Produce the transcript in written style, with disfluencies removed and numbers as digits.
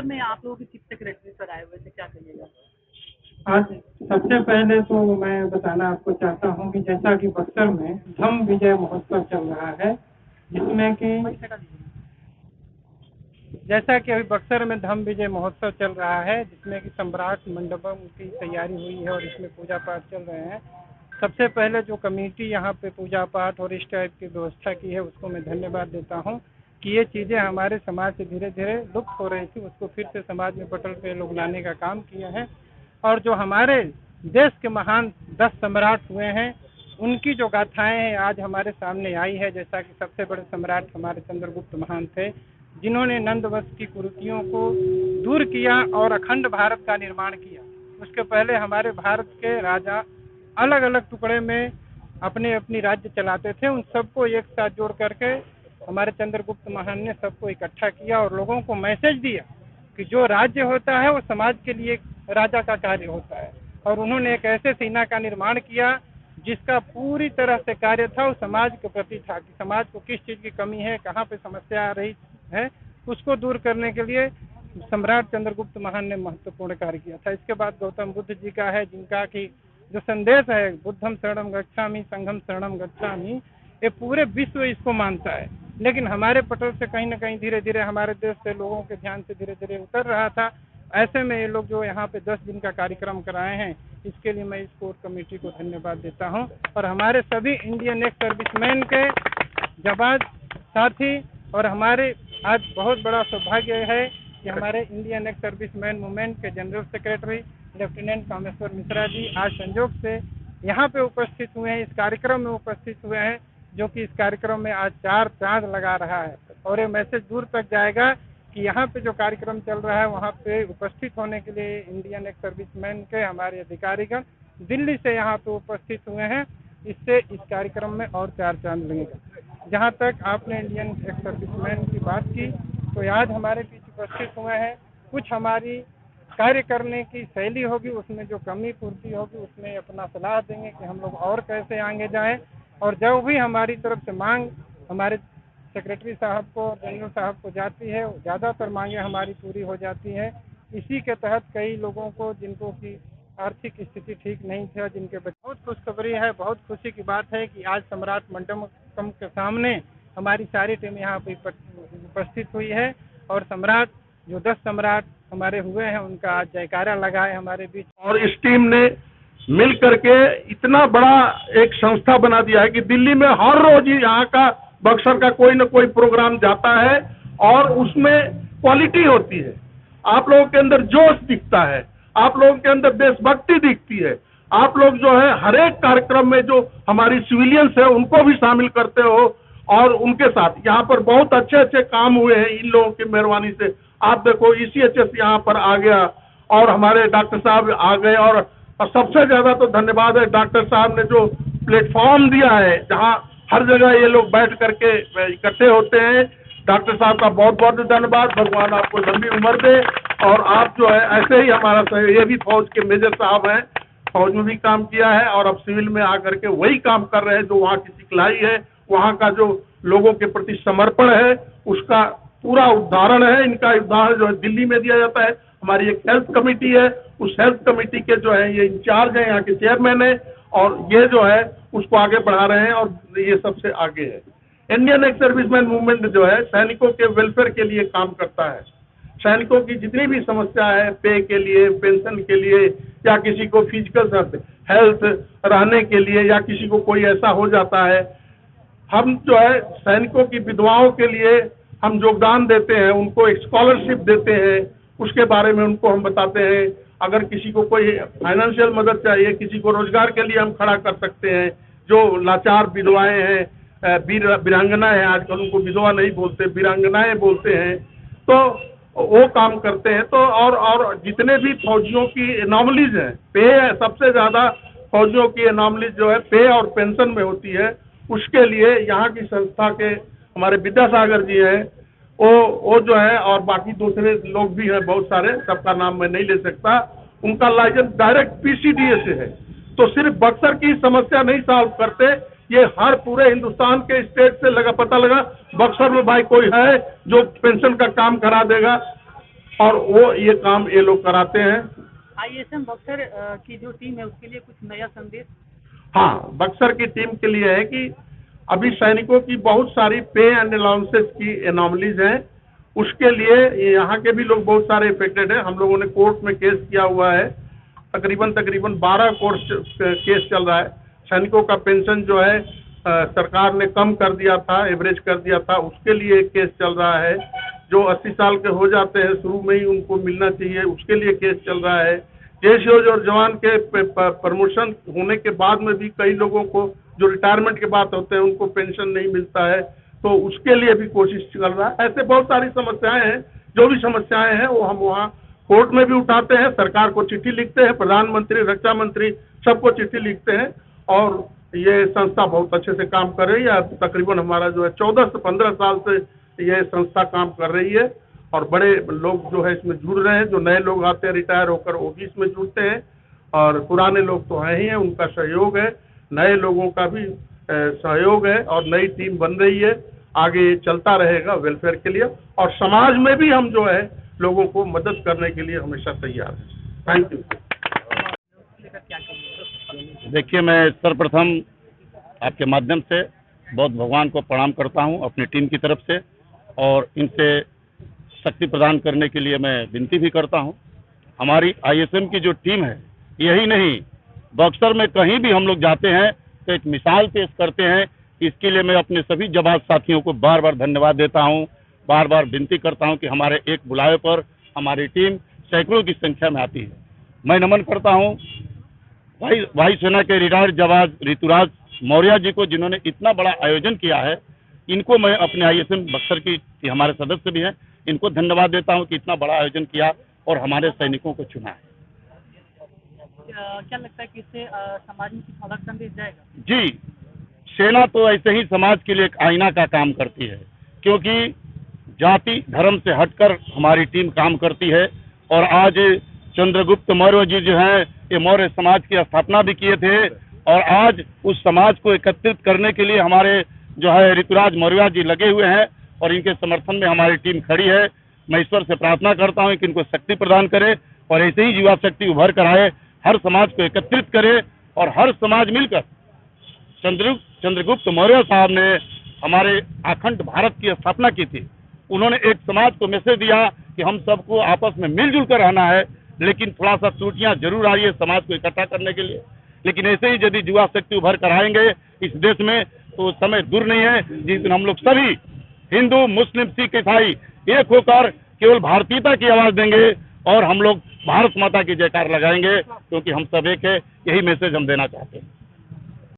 में आप लोगों के चीफ सेक्रेटरी सर आए हुए थे, क्या कहिएगा? आज सबसे पहले तो मैं बताना आपको चाहता हूं कि जैसा कि बक्सर में धम्म विजय महोत्सव चल रहा है, जिसमें कि अभी बक्सर में धम्म विजय महोत्सव चल रहा है, जिसमें कि सम्राट मंडपम की तैयारी हुई है और इसमें पूजा पाठ चल रहे हैं। सबसे पहले जो कमेटी यहाँ पे पूजा पाठ और इस टाइप की व्यवस्था की है, उसको मैं धन्यवाद देता हूँ कि ये चीज़ें हमारे समाज से धीरे धीरे लुप्त हो रही थी, उसको फिर से समाज में पटल पे लोग लाने का काम किया है। और जो हमारे देश के महान 10 सम्राट हुए हैं, उनकी जो गाथाएं हैं आज हमारे सामने आई है। जैसा कि सबसे बड़े सम्राट हमारे चंद्रगुप्त महान थे, जिन्होंने नंदवंश की कुरीतियों को दूर किया और अखंड भारत का निर्माण किया। उसके पहले हमारे भारत के राजा अलग अलग टुकड़े में अपने अपनी राज्य चलाते थे, उन सबको एक साथ जोड़ करके हमारे चंद्रगुप्त महान ने सबको इकट्ठा किया और लोगों को मैसेज दिया कि जो राज्य होता है वो समाज के लिए राजा का कार्य होता है। और उन्होंने एक ऐसे सेना का निर्माण किया जिसका पूरी तरह से कार्य था वो समाज के प्रति था, कि समाज को किस चीज़ की कमी है, कहाँ पे समस्या आ रही है, उसको दूर करने के लिए सम्राट चंद्रगुप्त महान ने महत्वपूर्ण कार्य किया था। इसके बाद गौतम बुद्ध जी का है, जिनका कि जो संदेश है बुद्धम शरणम गच्छामि संघम शरणम गच्छामि, ये पूरे विश्व इसको मानता है। लेकिन हमारे पटल से कहीं ना कहीं धीरे धीरे हमारे देश से लोगों के ध्यान से धीरे धीरे उतर रहा था। ऐसे में ये लोग जो यहाँ पे 10 दिन का कार्यक्रम कराए हैं, इसके लिए मैं इस कोर कमेटी को धन्यवाद देता हूँ। और हमारे सभी इंडियन एक्स सर्विसमैन के जवान साथी, और हमारे आज बहुत बड़ा सौभाग्य है कि हमारे इंडियन एक्स सर्विसमैन मूवमेंट के general secretary lieutenant Kameshwar Mishra ji आज संयोग से यहाँ पे उपस्थित हुए हैं, इस कार्यक्रम में उपस्थित हुए हैं, जो कि इस कार्यक्रम में आज 4 चांद लगा रहा है। और ये मैसेज दूर तक जाएगा कि यहाँ पे जो कार्यक्रम चल रहा है वहाँ पे उपस्थित होने के लिए इंडियन एक्स सर्विसमैन के हमारे अधिकारीगण दिल्ली से यहाँ पे उपस्थित हुए हैं। इससे इस कार्यक्रम में और 4 चांद लगेगा। जहाँ तक आपने इंडियन एक्स सर्विसमैन की बात की, तो आज हमारे बीच उपस्थित हुए हैं। कुछ हमारी कार्य करने की शैली होगी, उसमें जो कमी पूर्ति होगी उसमें अपना सलाह देंगे कि हम लोग और कैसे आगे जाएं। और जो भी हमारी तरफ से मांग हमारे सेक्रेटरी साहब को, जनरल साहब को जाती है, ज़्यादातर मांगे हमारी पूरी हो जाती है। इसी के तहत कई लोगों को जिनको की आर्थिक स्थिति ठीक नहीं थी, जिनके बहुत खुशखबरी है, बहुत खुशी की बात है कि आज सम्राट मंडपम के सामने हमारी सारी टीम यहाँ पर उपस्थित हुई है। और सम्राट जो 10 सम्राट हमारे हुए हैं, उनका आज जयकारा लगाए हमारे बीच। और इस टीम ने मिल करके इतना बड़ा एक संस्था बना दिया है कि दिल्ली में हर रोज यहाँ का बक्सर का कोई न कोई प्रोग्राम जाता है और उसमें क्वालिटी होती है। आप लोगों के अंदर जोश दिखता है, आप लोगों के अंदर देशभक्ति दिखती है। आप लोग जो है हर एक कार्यक्रम में जो हमारी सिविलियंस है उनको भी शामिल करते हो और उनके साथ यहाँ पर बहुत अच्छे अच्छे काम हुए हैं इन लोगों की मेहरबानी से। आप देखो ECHS यहाँ पर आ गया और हमारे डॉक्टर साहब आ गए, और सबसे ज्यादा तो धन्यवाद है डॉक्टर साहब ने जो प्लेटफॉर्म दिया है जहाँ हर जगह ये लोग बैठ करके इकट्ठे होते हैं। डॉक्टर साहब का बहुत बहुत धन्यवाद। भगवान आपको लंबी उम्र दे। और आप जो है ऐसे ही हमारा ये भी फौज के मेजर साहब हैं, फौज में भी काम किया है और अब सिविल में आकर के वही काम कर रहे हैं जो वहाँ की सिखलाई है, वहाँ का जो लोगों के प्रति समर्पण है, उसका पूरा उदाहरण है। इनका उदाहरण जो है दिल्ली में दिया जाता है। हमारी एक हेल्थ कमेटी है, उस हेल्थ कमेटी के जो है ये इंचार्ज है, यहाँ के चेयरमैन है, और ये जो है उसको आगे बढ़ा रहे हैं और ये सबसे आगे है। इंडियन एक्स सर्विसमैन मूवमेंट जो है सैनिकों के वेलफेयर के लिए काम करता है। सैनिकों की जितनी भी समस्या है, पे के लिए, पेंशन के लिए, या किसी को फिजिकल हेल्थ रहने के लिए, या किसी को कोई ऐसा हो जाता है, हम जो है सैनिकों की विधवाओं के लिए हम योगदान देते हैं, उनको एक स्कॉलरशिप देते हैं, उसके बारे में उनको हम बताते हैं। अगर किसी को कोई फाइनेंशियल मदद चाहिए, किसी को रोजगार के लिए हम खड़ा कर सकते हैं। जो लाचार विधवाएं हैं, वीरांगनाएं हैं, आजकल उनको विधवा नहीं बोलते, वीरांगनाएं बोलते हैं, तो वो काम करते हैं। तो और जितने भी फौजियों की एनॉमलीज हैं, पे सबसे ज़्यादा फौजियों की एनॉमलीज जो है पे और पेंशन में होती है, उसके लिए यहाँ की संस्था के हमारे विद्यासागर जी हैं, वो जो है, और बाकी दूसरे लोग भी हैं बहुत सारे, सबका नाम मैं नहीं ले सकता, उनका लाइसेंस डायरेक्ट PCDA से है। तो सिर्फ बक्सर की समस्या नहीं सॉल्व करते, ये हर पूरे हिंदुस्तान के स्टेट से पता लगा बक्सर में भाई कोई है जो पेंशन का काम करा देगा। और वो ये काम ये लोग कराते हैं। ISM बक्सर की जो टीम है उसके लिए कुछ नया संदेश? हाँ, बक्सर की टीम के लिए है कि अभी सैनिकों की बहुत सारी पे एंड अलाउंसेस की एनॉमलीज हैं, उसके लिए यहाँ के भी लोग बहुत सारे इफेक्टेड हैं। हम लोगों ने कोर्ट में केस किया हुआ है, तकरीबन 12 कोर्ट केस चल रहा है। सैनिकों का पेंशन जो है सरकार ने कम कर दिया था, एवरेज कर दिया था, उसके लिए एक केस चल रहा है। जो 80 साल के हो जाते हैं शुरू में ही उनको मिलना चाहिए, उसके लिए केस चल रहा है। जैश और जवान के प्रमोशन होने के बाद में भी कई लोगों को जो रिटायरमेंट के बाद होते हैं उनको पेंशन नहीं मिलता है, तो उसके लिए भी कोशिश चल रहा है। ऐसे बहुत सारी समस्याएं हैं, जो भी समस्याएं हैं वो हम वहाँ कोर्ट में भी उठाते हैं, सरकार को चिट्ठी लिखते हैं, प्रधानमंत्री, रक्षा मंत्री सबको चिट्ठी लिखते हैं, और ये संस्था बहुत अच्छे से काम कर रही है। तकरीबन हमारा जो है 14 से 15 साल से ये संस्था काम कर रही है, और बड़े लोग जो है इसमें जुड़ रहे हैं। जो नए लोग आते हैं रिटायर होकर वो भी इसमें जुड़ते हैं, और पुराने लोग तो हैं ही हैं, उनका सहयोग है, नए लोगों का भी सहयोग है, और नई टीम बन रही है। आगे चलता रहेगा वेलफेयर के लिए, और समाज में भी हम जो है लोगों को मदद करने के लिए हमेशा तैयार हैं। Thank you. क्या करिए? देखिए, मैं सर्वप्रथम आपके माध्यम से बहुत भगवान को प्रणाम करता हूं अपनी टीम की तरफ से, और इनसे शक्ति प्रदान करने के लिए मैं विनती भी करता हूं। हमारी ISM की जो टीम है, यही नहीं, बक्सर में कहीं भी हम लोग जाते हैं तो एक मिसाल पेश करते हैं। इसके लिए मैं अपने सभी जवान साथियों को बार बार धन्यवाद देता हूं, बार बार विनती करता हूं कि हमारे एक बुलावे पर हमारी टीम सैकड़ों की संख्या में आती है। मैं नमन करता हूं वायुसेना के रिटायर्ड जवान ऋतुराज मौर्य जी को, जिन्होंने इतना बड़ा आयोजन किया है। इनको मैं अपने ISM बक्सर की हमारे सदस्य भी हैं, इनको धन्यवाद देता हूं कि इतना बड़ा आयोजन किया और हमारे सैनिकों को चुना है। क्या लगता है कि इससे समाज में कुछ अलग संदेश जाएगा? जी, सेना तो ऐसे ही समाज के लिए एक आईना का काम करती है, क्योंकि जाति धर्म से हटकर हमारी टीम काम करती है। और आज चंद्रगुप्त मौर्य जी जो हैं, ये मौर्य समाज की स्थापना भी किए थे, और आज उस समाज को एकत्रित करने के लिए हमारे जो है ऋतुराज मौर्य जी लगे हुए हैं, और इनके समर्थन में हमारी टीम खड़ी है। मैं ईश्वर से प्रार्थना करता हूं कि इनको शक्ति प्रदान करे, और ऐसे ही युवा शक्ति उभर कर आए, हर समाज को एकत्रित करे, और हर समाज मिलकर चंद्रगुप्त मौर्य साहब ने हमारे अखंड भारत की स्थापना की थी। उन्होंने एक समाज को मैसेज दिया कि हम सबको आपस में मिलजुल कर रहना है, लेकिन थोड़ा सा त्रुटियां जरूर आई है समाज को इकट्ठा करने के लिए। लेकिन ऐसे ही यदि युवा शक्ति उभर कर आएंगे इस देश में, तो समय दूर नहीं है जिस दिन हम लोग सभी हिंदू, मुस्लिम, सिख, ईसाई एक होकर केवल भारतीयता की आवाज देंगे, और हम लोग भारत माता की जयकार लगाएंगे, क्योंकि हम सब एक है। यही मैसेज हम देना चाहते हैं।